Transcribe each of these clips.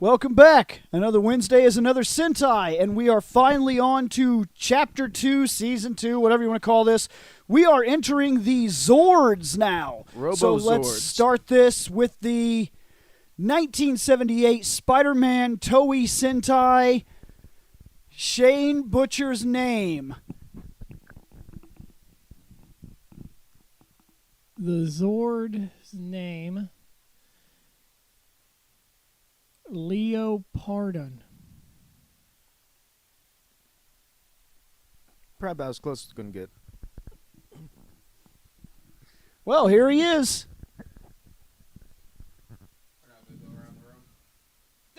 Welcome back. Another Wednesday is another Sentai, and we are finally on to Chapter 2, Season 2, whatever you want to call this. We are entering the Zords now. Robo so Zords. let's start this with the 1978 SpiderMan Toei Sentai Shane Butcher's name. The Zord's name, Leopardon. Probably about as close as it's going to get. Well, here he is.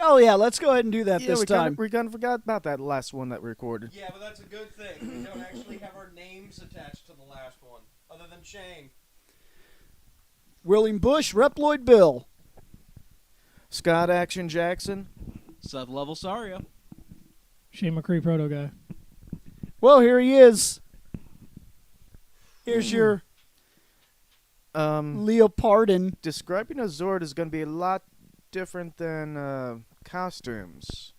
Oh, yeah, let's go ahead and do that this time. We kind of forgot about that last one that we recorded. Yeah, but that's a good thing. We don't actually have our names attached to the last one, other than Shane. William Bush, Reploid Bill. Scott Action Jackson. Sub-level Saria. Shane McCree, proto guy. Well, here he is. Here's your Leopardon. Describing a Zord is going to be a lot different than costumes.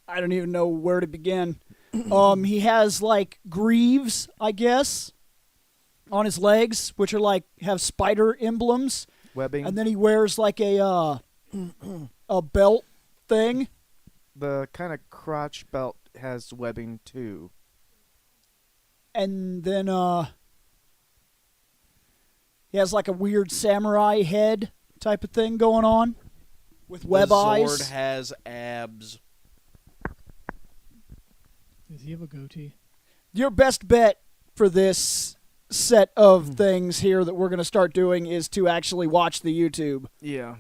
I don't even know where to begin. He has like greaves, I guess, on his legs, which are like have spider emblems, Webbing. and then he wears like a belt thing. The kind of crotch belt has webbing too. And then he has like a weird samurai head type of thing going on with web eyes. Zord has abs. Does he have a goatee? Your best bet for this set of things here that we're going to start doing is to actually watch the YouTube. Yeah.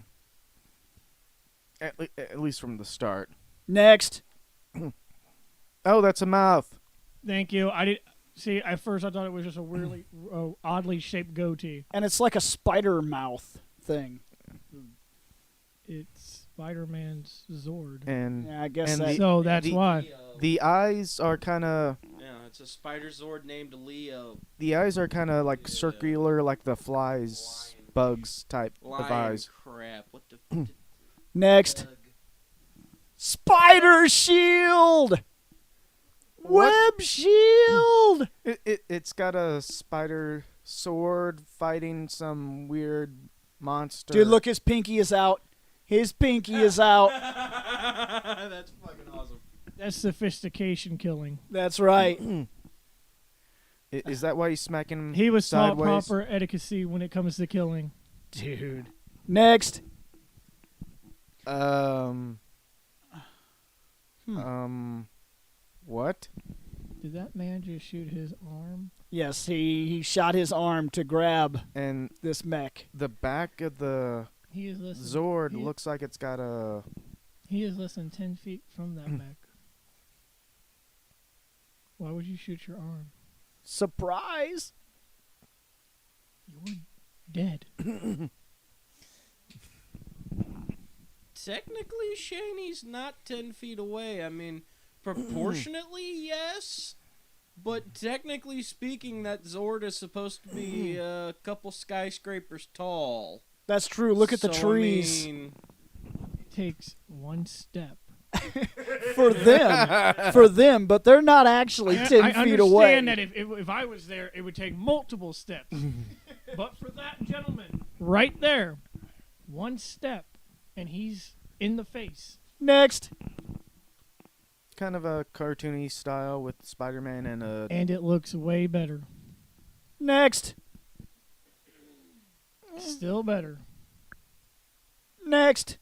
At least from the start. Next. Oh, that's a mouth. Thank you. I did see. At first, I thought it was just a weirdly, oddly shaped goatee. And it's like a spider mouth thing. It's Spider-Man's Zord. And Yeah, I guess and that. So that's why. the eyes are kind of It's a spider Zord named Leo. like circular, like the flies, bugs type of Lion eyes. crap. What the Next. Spider shield! What? Web shield! It's got a spider sword fighting some weird monster. Dude, look, his pinky is out. His pinky is out. That's fucking awesome. That's sophistication killing. That's right. Is that why he's smacking him He was taught sideways? proper etiquette when it comes to killing. Dude. Next. What? Did that man just shoot his arm? Yes, he shot his arm to grab And this mech. the back of the He is less. Zord he- looks like it's got a... He is less than 10 feet from that mech. Why would you shoot your arm? Surprise! You're dead. Technically, Shaney's not 10 feet away. I mean, proportionately, yes. But technically speaking, that Zord is supposed to be a couple skyscrapers tall. That's true. Look at the So, trees. I mean, It takes one step. For them, but they're not actually 10 I feet away. understand that if I was there, it would take multiple steps. But for that gentleman, right there, one step, and he's in the face. Next. Kind of a cartoony style with Spider-Man and a... And it looks way better. Next. Still better. Next.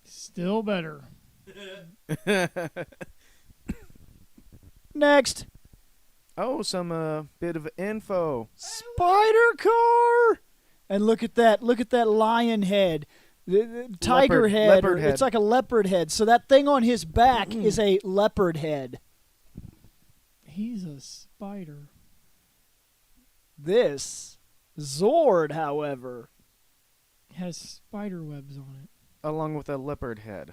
Still better. Next. Oh, some bit of info. Spider car. And look at that. Look at that lion head. The tiger head. Leopard or head. It's like a leopard head. So that thing on his back is a leopard head. He's a spider. This Zord, however, Has spider webs on it. Along with a leopard head.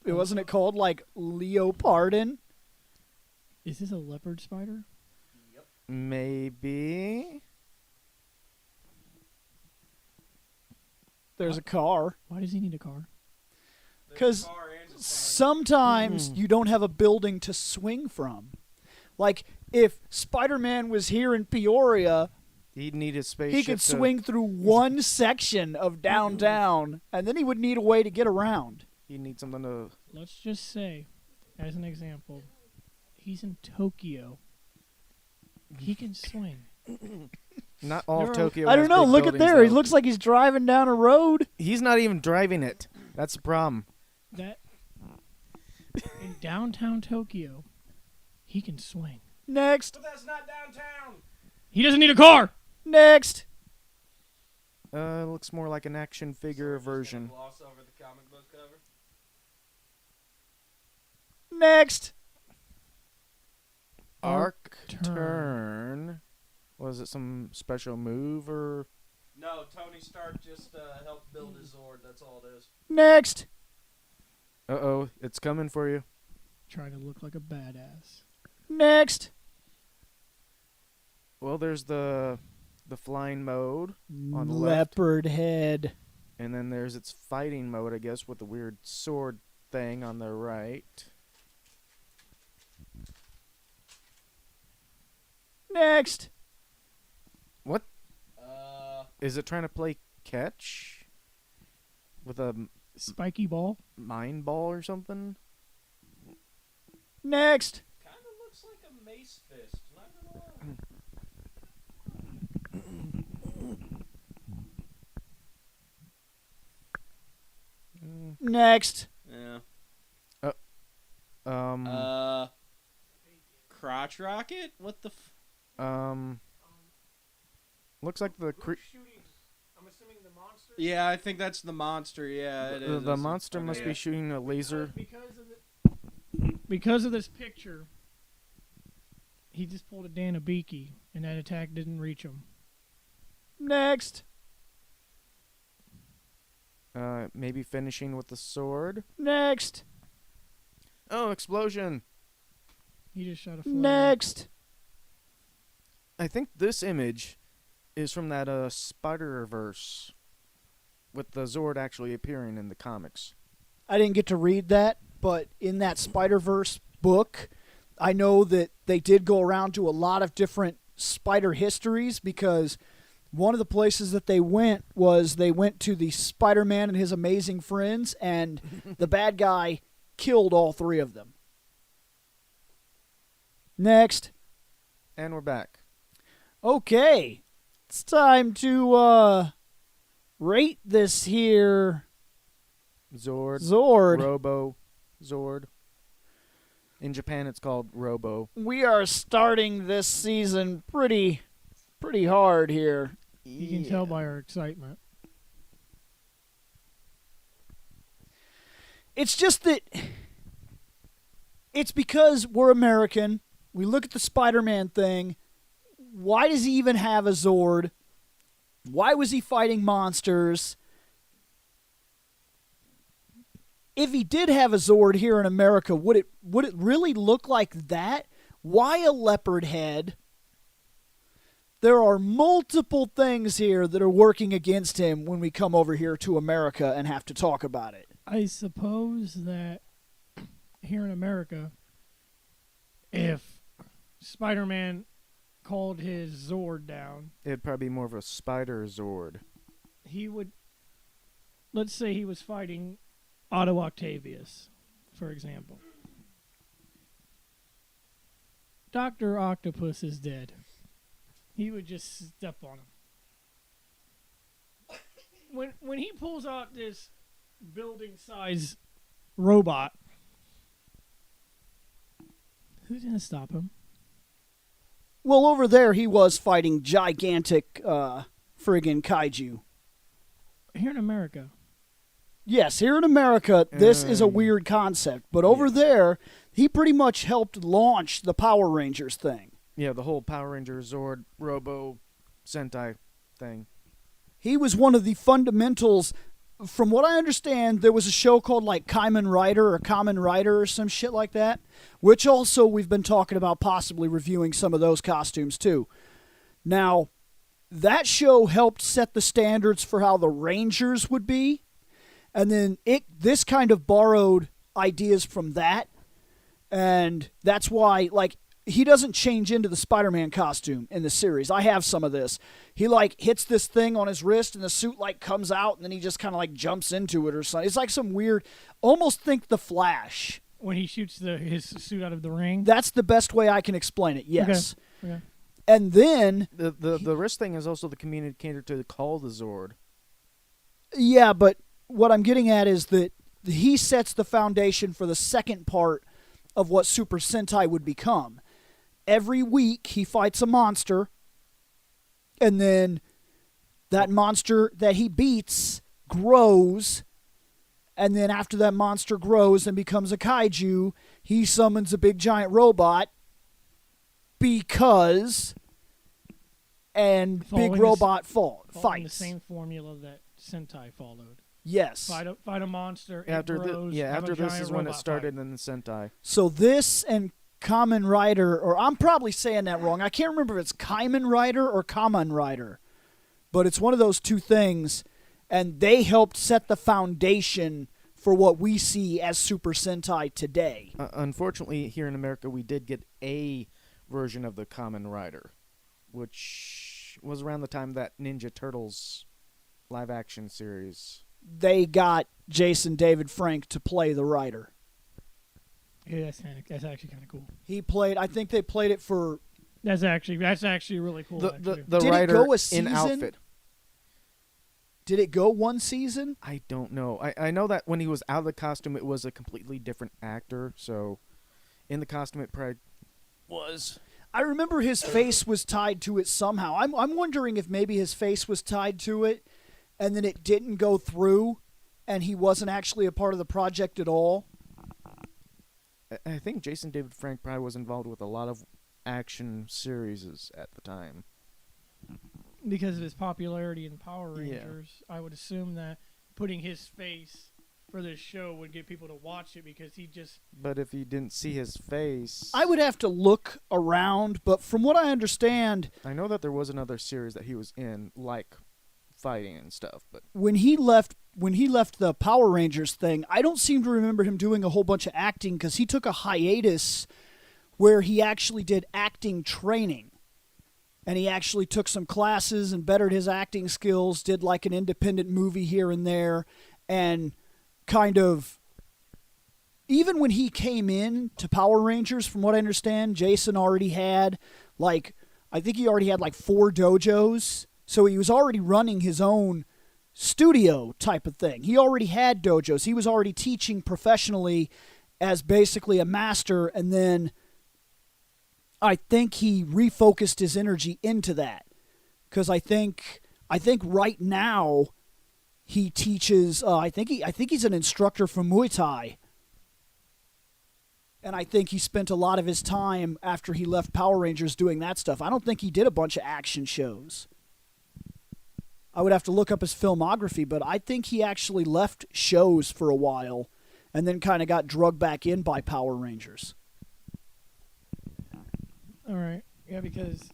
it wasn't it called like Leopardon? Is this a leopard spider? Maybe. There's a car. Why does he need a car? Because sometimes you don't have a building to swing from. Like, if Spider-Man was here in Peoria, He'd need his spaceship. he could swing through one section of downtown, and then he would need a way to get around. He'd need something to. Let's just say, as an example, he's in Tokyo. He can swing. Not all of There are- Tokyo. I don't has know. big Look at buildings, there. He though. looks like he's driving down a road. He's not even driving it. That's the problem. That in downtown Tokyo, he can swing. Next. But that's not downtown. He doesn't need a car. Next. Looks more like an action figure version. Gloss over the comic book cover. Next. Arc turn. turn. Was it some special move or? No, Tony Stark just helped build his Zord. That's all it is. Next. Uh-oh, it's coming for you. Trying to look like a badass. Next. Well, there's the flying mode on the left, Leopard head. and then there's its fighting mode, I guess, with the weird sword thing on the right. Next. What? Is it trying to play catch with a Spiky ball. mind ball or something? Next. Kind of looks like a mace fist. Not gonna lie. Next. Yeah. Um, Crotch rocket? What the? Looks like the I'm assuming the monster. Yeah, I think that's the monster. Yeah, it is. the monster must be shooting a laser. Because of this picture, he just pulled a Danabiki, and that attack didn't reach him. Next. Maybe finishing with the sword. Next. Oh, explosion! He just shot a flare. Next. I think this image is from that Spider-Verse, with the Zord actually appearing in the comics. I didn't get to read that, but in that Spider-Verse book, I know that they did go around to a lot of different spider histories, because one of the places that they went to the Spider-Man and his amazing friends, and the bad guy killed all three of them. Next. And we're back. Okay. It's time to rate this here Zord. Zord. Robo. Zord. In Japan, it's called Robo. We are starting this season pretty hard here. You can tell by our excitement. It's just that it's because we're American. We look at the Spider-Man thing. Why does he even have a Zord? Why was he fighting monsters? If he did have a Zord here in America, would it really look like that? Why a leopard head? There are multiple things here that are working against him when we come over here to America and have to talk about it. I suppose that here in America, if Spider-Man called his Zord down, It'd probably be more of a Spider Zord. he would, let's say he was fighting Otto Octavius, for example. Dr. Octopus is dead. He would just step on him. When he pulls out this building-size robot, who's going to stop him? Well, over there he was fighting gigantic friggin' kaiju. Here in America. Yes, here in America, this is a weird concept. But over there, he pretty much helped launch the Power Rangers thing. Yeah, the whole Power Ranger Zord Robo Sentai thing. He was one of the fundamentals. From what I understand, there was a show called like Kamen Rider or some shit like that, which also we've been talking about possibly reviewing some of those costumes too. Now, that show helped set the standards for how the Rangers would be. And then this kind of borrowed ideas from that, and that's why, like, he doesn't change into the Spider-Man costume in the series. I have some of this. He, like, hits this thing on his wrist, and the suit, like, comes out, and then he just kind of, like, jumps into it or something. It's like some weird, almost think The Flash. When he shoots his suit out of the ring. That's the best way I can explain it, yes. Okay. And then... The wrist thing is also the communicator to call the Zord. Yeah, but what I'm getting at is that he sets the foundation for the second part of what Super Sentai would become. Every week, he fights a monster, and then that monster that he beats grows, and then after that monster grows and becomes a kaiju, he summons a big giant robot because... And big robot fights. The same formula that Sentai followed. Yes. Fight a monster. After this is when it started fight. in the Sentai. So this and Kamen Rider, or I'm probably saying that wrong. I can't remember if it's Kamen Rider or Kamen Rider, but it's one of those two things, and they helped set the foundation for what we see as Super Sentai today. Unfortunately, here in America, we did get a version of the Kamen Rider, which was around the time that Ninja Turtles live-action series. They got Jason David Frank to play the Rider. Yeah, that's actually kind of cool. He played. I think they played it for. That's actually really cool. The Did Rider it go a season? in outfit. Did it go one season? I don't know. I know that when he was out of the costume, it was a completely different actor. So, in the costume, it probably was. I remember his face was tied to it somehow. I'm wondering if maybe his face was tied to it, and then it didn't go through, and he wasn't actually a part of the project at all. I think Jason David Frank probably was involved with a lot of action series at the time. Because of his popularity in Power Rangers, I would assume that putting his face for this show would get people to watch it because he just... But if you didn't see his face... I would have to look around, but from what I understand... I know that there was another series that he was in, like fighting and stuff, but... When he left the Power Rangers thing, I don't seem to remember him doing a whole bunch of acting because he took a hiatus where he actually did acting training. And he actually took some classes and bettered his acting skills, did like an independent movie here and there, and kind of... Even when he came in to Power Rangers, from what I understand, Jason already had, like, I think he already had like 4 dojos, so he was already running his own studio type of thing. He already had dojos. He was already teaching professionally as basically a master, and then I think he refocused his energy into that. Because I think right now he teaches, I think he's an instructor for Muay Thai. And I think he spent a lot of his time after he left Power Rangers doing that stuff. I don't think he did a bunch of action shows. I would have to look up his filmography, but I think he actually left shows for a while and then kind of got drugged back in by Power Rangers. All right. Yeah, because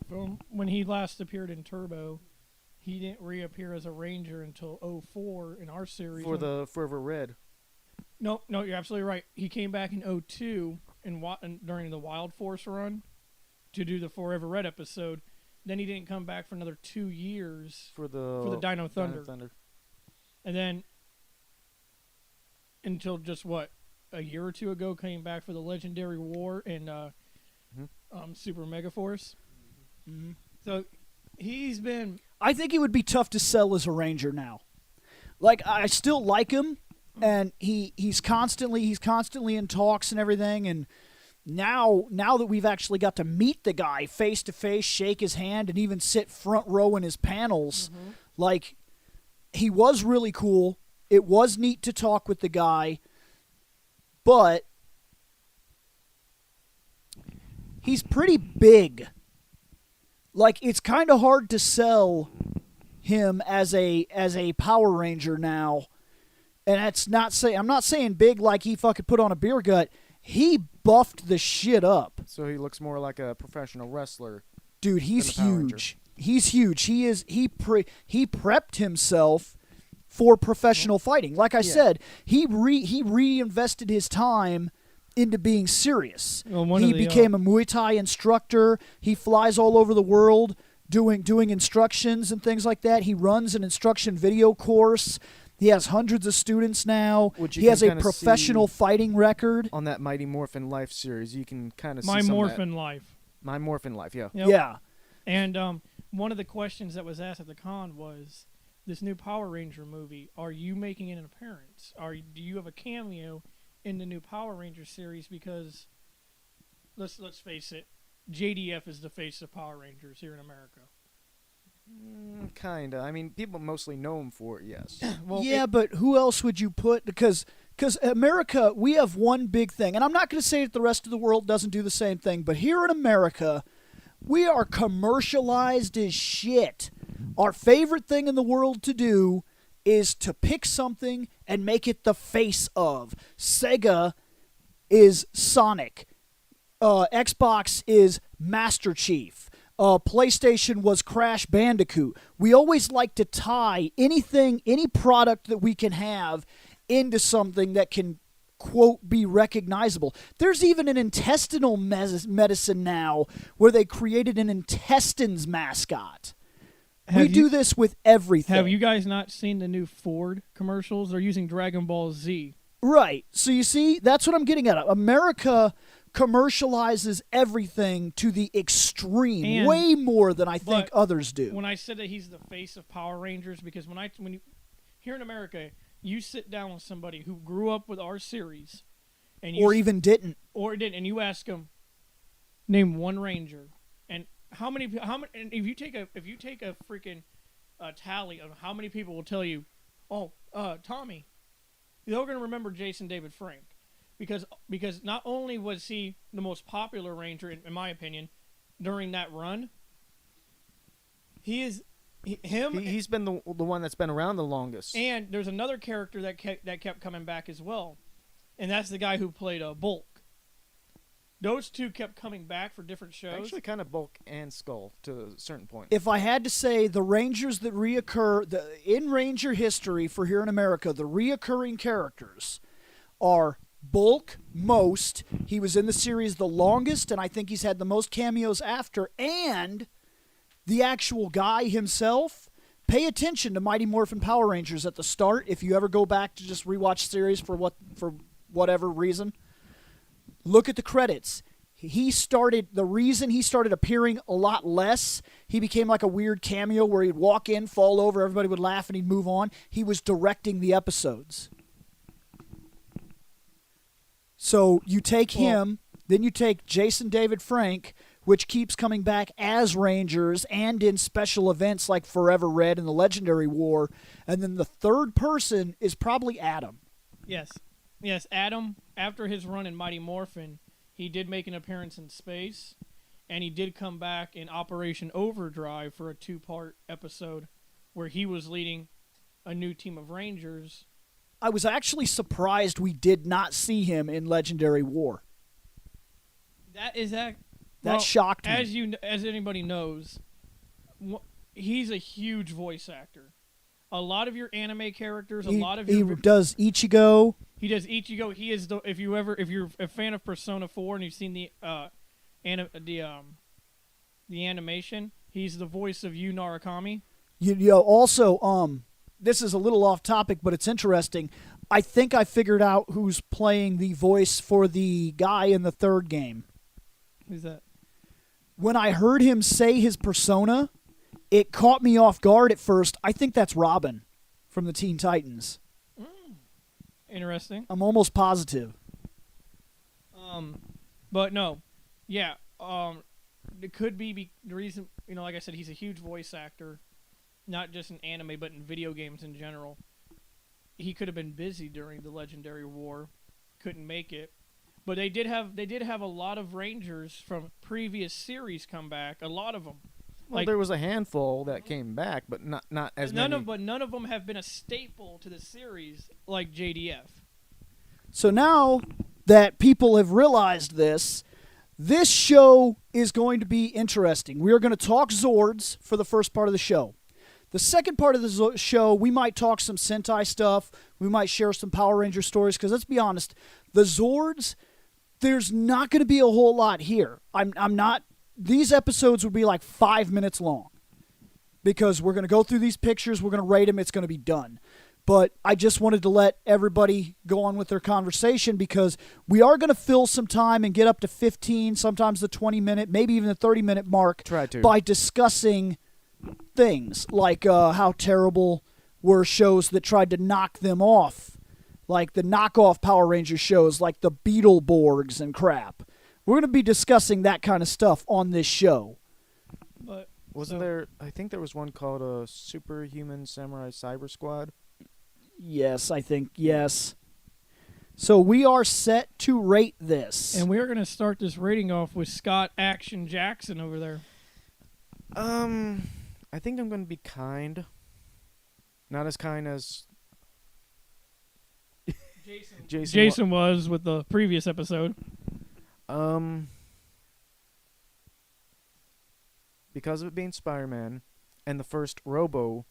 from when he last appeared in Turbo, he didn't reappear as a Ranger until 2004 in our series. For the Forever Red. No, you're absolutely right. He came back in 2002 during the Wild Force run to do the Forever Red episode. Then he didn't come back for another 2 years For the Dino Thunder. And then until just a year or two ago, came back for the Legendary War and Super Mega Force. Mm-hmm. So he's been... I think he would be tough to sell as a Ranger now. Like, I still like him, and he's constantly in talks and everything, and now that we've actually got to meet the guy face to face, shake his hand, and even sit front row in his panels, like, he was really cool. It was neat to talk with the guy, but he's pretty big. Like, it's kind of hard to sell him as a Power Ranger now. And I'm not saying big like he fucking put on a beer gut. He buffed the shit up. So he looks more like a professional wrestler. Dude, he's huge. He's huge. He prepped himself for professional fighting. Like I said, he reinvested his time into being serious. Well, He became a Muay Thai instructor. He flies all over the world doing instructions and things like that. He runs an instruction video course. He has hundreds of students now. Which you He can has a kinda professional see fighting record. on that Mighty Morphin Life series. You can kind of see My some of Morphin that. Life. My Morphin Life, yeah. Yep. Yeah. And one of the questions that was asked at the con was, this new Power Ranger movie, are you making an appearance? Do you have a cameo in the new Power Ranger series? Because let's face it, JDF is the face of Power Rangers here in America. Kinda. I mean, people mostly know him for it, yes. Well, Yeah, but who else would you put? Because America, we have one big thing, and I'm not going to say that the rest of the world doesn't do the same thing, but here in America, we are commercialized as shit. Our favorite thing in the world to do is to pick something and make it the face of. Sega is Sonic. Xbox is Master Chief. PlayStation was Crash Bandicoot. We always like to tie anything, any product that we can have into something that can, quote, be recognizable. There's even an intestinal medicine now where they created an intestines mascot. We do this with everything. Have you guys not seen the new Ford commercials? They're using Dragon Ball Z. Right. So you see, that's what I'm getting at. America commercializes everything to the extreme, And- way more than I think but others do. When I said that he's the face of Power Rangers, because when you here in America, you sit down with somebody who grew up with our series, and you Or even didn't. and you ask them, name one Ranger, and how many, and if you take a freaking tally of how many people will tell you, Tommy, they're going to remember Jason David Frank. Because not only was he the most popular Ranger, in my opinion, during that run, he's been the one that's been around the longest. and there's another character that kept coming back as well, and that's the guy who played Bulk. Those two kept coming back for different shows. Actually, kind of Bulk and Skull to a certain point. If I had to say the Rangers that reoccur in Ranger history for here in America, the reoccurring characters are Bulk most. He was in the series the longest, and I think he's had the most cameos after. And the actual guy himself. Pay attention to Mighty Morphin Power Rangers at the start. If you ever go back to just rewatch series for whatever reason, look at the credits. The reason he started appearing a lot less, he became like a weird cameo where he'd walk in, fall over, everybody would laugh, and he'd move on. He was directing the episodes. So you take him, then you take Jason David Frank, which keeps coming back as Rangers and in special events like Forever Red and the Legendary War, and then the third person is probably Adam. Yes, Adam, after his run in Mighty Morphin, he did make an appearance in space, and he did come back in Operation Overdrive for a 2-part episode where he was leading a new team of Rangers. I was actually surprised we did not see him in Legendary War. That That shocked me. As anybody knows, he's a huge voice actor. A lot of your anime characters, He does Ichigo. He does Ichigo. He is if you're a fan of Persona 4 and you've seen the animation, he's the voice of Yu Narakami. Also, this is a little off topic, but it's interesting. I think I figured out who's playing the voice for the guy in the third game. Who's that? When I heard him say his persona, it caught me off guard at first. I think that's Robin from the Teen Titans. Interesting. I'm almost positive. But no, yeah. It could be the reason. Like I said, he's a huge voice actor, not just in anime but in video games in general. He could have been busy during the Legendary War, couldn't make it. But they did have a lot of Rangers from previous series come back. A lot of them. Well, there was a handful that came back, but not as many. But none of them have been a staple to the series like JDF. So now that people have realized this show is going to be interesting. We are going to talk Zords for the first part of the show. The second part of the show, we might talk some Sentai stuff. We might share some Power Ranger stories, because let's be honest, the Zords, there's not going to be a whole lot here. I'm not. These episodes would be like 5 minutes long, because we're going to go through these pictures, we're going to rate them, it's going to be done. But I just wanted to let everybody go on with their conversation, because we are going to fill some time and get up to 15, sometimes the 20-minute, maybe even the 30-minute mark by discussing things like how terrible were shows that tried to knock them off, like the knockoff Power Ranger shows, like the Beetleborgs and crap. We're going to be discussing that kind of stuff on this show. But Wasn't there? I think there was one called a Superhuman Samurai Cyber Squad. Yes, I think, yes. So we are set to rate this. And we are going to start this rating off with Scott Action Jackson over there. I think I'm going to be kind. Not as kind as Jason was with the previous episode. Because of it being Spider-Man and the first Robo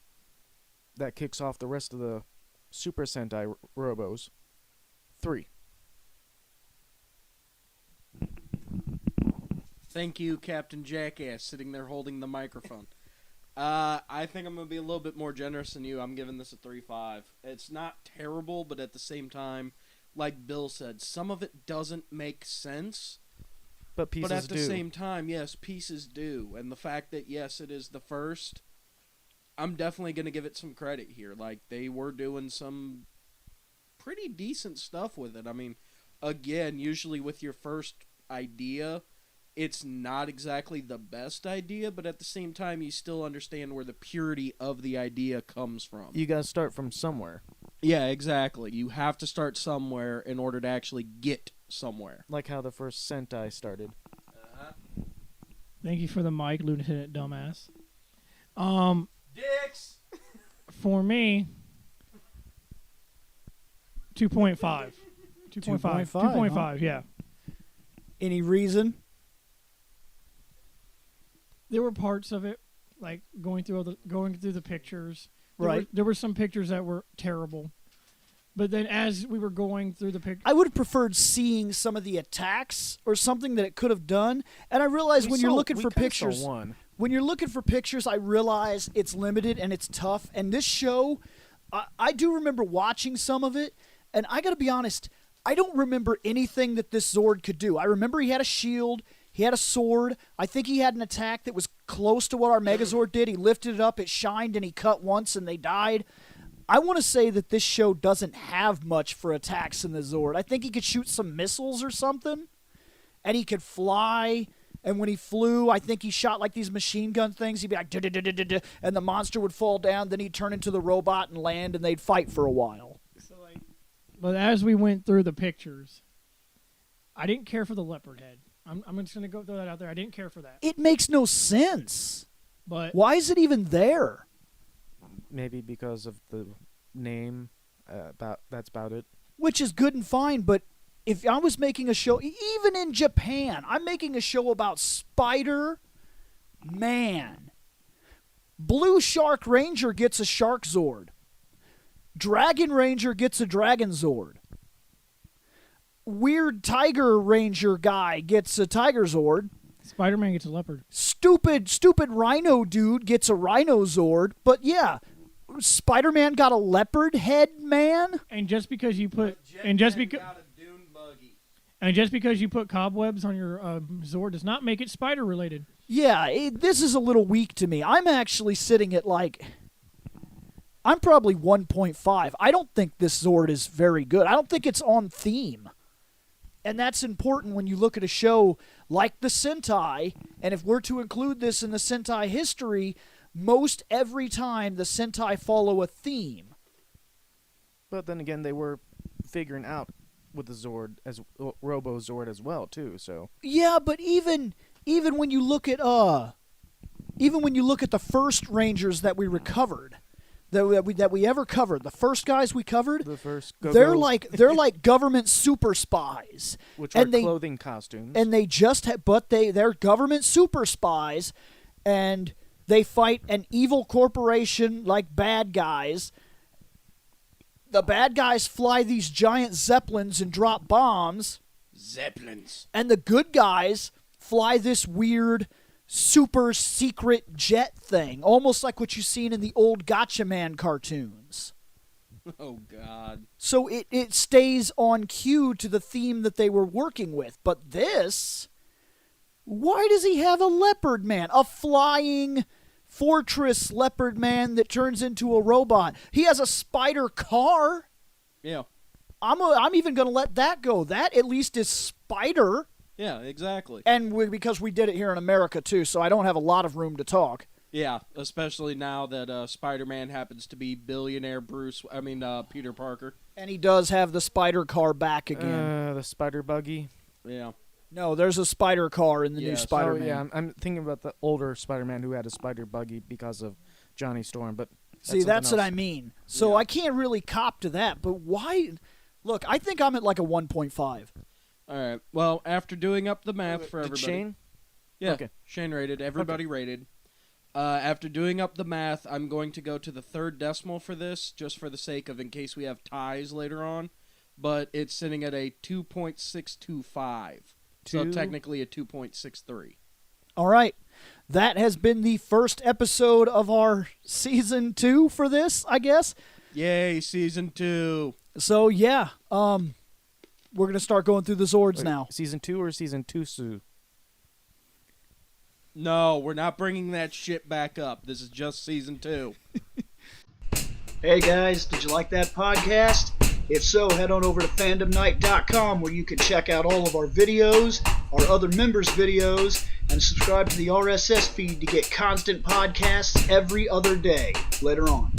that kicks off the rest of the Super Sentai Robos. 3. Thank you, Captain Jackass, sitting there holding the microphone. I think I'm going to be a little bit more generous than you. I'm giving this a 3.5. It's not terrible, but at the same time, like Bill said, some of it doesn't make sense. But pieces But at the do. same time, yes, pieces do. And the fact that, yes, it is the first, I'm definitely going to give it some credit here. Like, they were doing some pretty decent stuff with it. I mean, again, usually with your first idea, it's not exactly the best idea, but at the same time, you still understand where the purity of the idea comes from. You got to start from somewhere. Yeah, exactly. You have to start somewhere in order to actually get somewhere. Like how the first Sentai started. Thank you for the mic, Lieutenant Dumbass. Dicks! For me, 2.5. 2.5. 2.5, huh? yeah. Any reason? There were parts of it, like going through the pictures. Right. There were some pictures that were terrible. But then as we were going through the pictures, I would have preferred seeing some of the attacks or something that it could have done. And I realize when you're looking for pictures, when you're looking for pictures, I realize it's limited and it's tough. And this show, I do remember watching some of it, and I got to be honest, I don't remember anything that this Zord could do. I remember he had a shield, he had a sword. I think he had an attack that was close to what our Megazord did. He lifted it up, it shined, and he cut once, and they died. I want to say that this show doesn't have much for attacks in the Zord. I think he could shoot some missiles or something, and he could fly. And when he flew, I think he shot like these machine gun things. He'd be like, "Da-da-da-da-da," and the monster would fall down. Then he'd turn into the robot and land, and they'd fight for a while. but as we went through the pictures, I didn't care for the leopard head. I'm just gonna go throw that out there. I didn't care for that. It makes no sense. But Why is it even there? Maybe because of the name. That's about it. Which is good and fine, but if I was making a show, even in Japan, I'm making a show about Spider-Man. Blue Shark Ranger gets a Shark Zord. Dragon Ranger gets a Dragon Zord. Weird Tiger Ranger guy gets a Tiger Zord. Spider-Man gets a leopard. Stupid Rhino dude gets a Rhino Zord. But yeah, Spider-Man got a leopard head man. And just because you put just because you put cobwebs on your Zord does not make it spider related. Yeah, this is a little weak to me. I'm actually sitting at I'm probably 1.5. I don't think this Zord is very good. I don't think it's on theme. And that's important when you look at a show like the Sentai, and if we're to include this in the Sentai history, most every time the Sentai follow a theme. But then again, they were figuring out with the Zord as Robo Zord as well too. So Yeah, but even when you look at the first Rangers that we recovered, that we ever covered, the first guys we covered, the first they're like government super spies, which and are clothing costumes, and they just they're government super spies, and They fight an evil corporation like bad guys. The bad guys fly these giant zeppelins and drop bombs. Zeppelins. And the good guys fly this weird, super secret jet thing, almost like what you've seen in the old Gotcha Man cartoons. Oh, God. So it stays on cue to the theme that they were working with. But this, why does he have a leopard man? A flying fortress leopard man that turns into a robot. He has a spider car. Yeah. I'm even going to let that go. That at least is spider. Yeah, exactly. And because we did it here in America, too, so I don't have a lot of room to talk. Yeah, especially now that Spider-Man happens to be billionaire Peter Parker. And he does have the spider car back again. The spider buggy. Yeah. No, there's a spider car in the new Yes. Spider-Man. Oh, yeah, I'm thinking about the older Spider-Man who had a spider buggy because of Johnny Storm, but See, that's what else. I mean. So Yeah. I can't really cop to that, but why? Look, I think I'm at like a 1.5. All right. Well, after doing up the math for Did everybody. Shane? Yeah. Okay. Shane rated. Everybody rated. After doing up the math, I'm going to go to the third decimal for this, just for the sake of in case we have ties later on. But it's sitting at a 2.625. So Two- technically a 2.63. All right. That has been the first episode of our season 2 for this, I guess. Yay, season 2. So, yeah, we're going to start going through the Zords Wait, now. Season 2 or Season 2, Sue? No, we're not bringing that shit back up. This is just season 2. Hey, guys, did you like that podcast? If so, head on over to fandomnight.com where you can check out all of our videos, our other members' videos, and subscribe to the RSS feed to get constant podcasts every other day. Later on.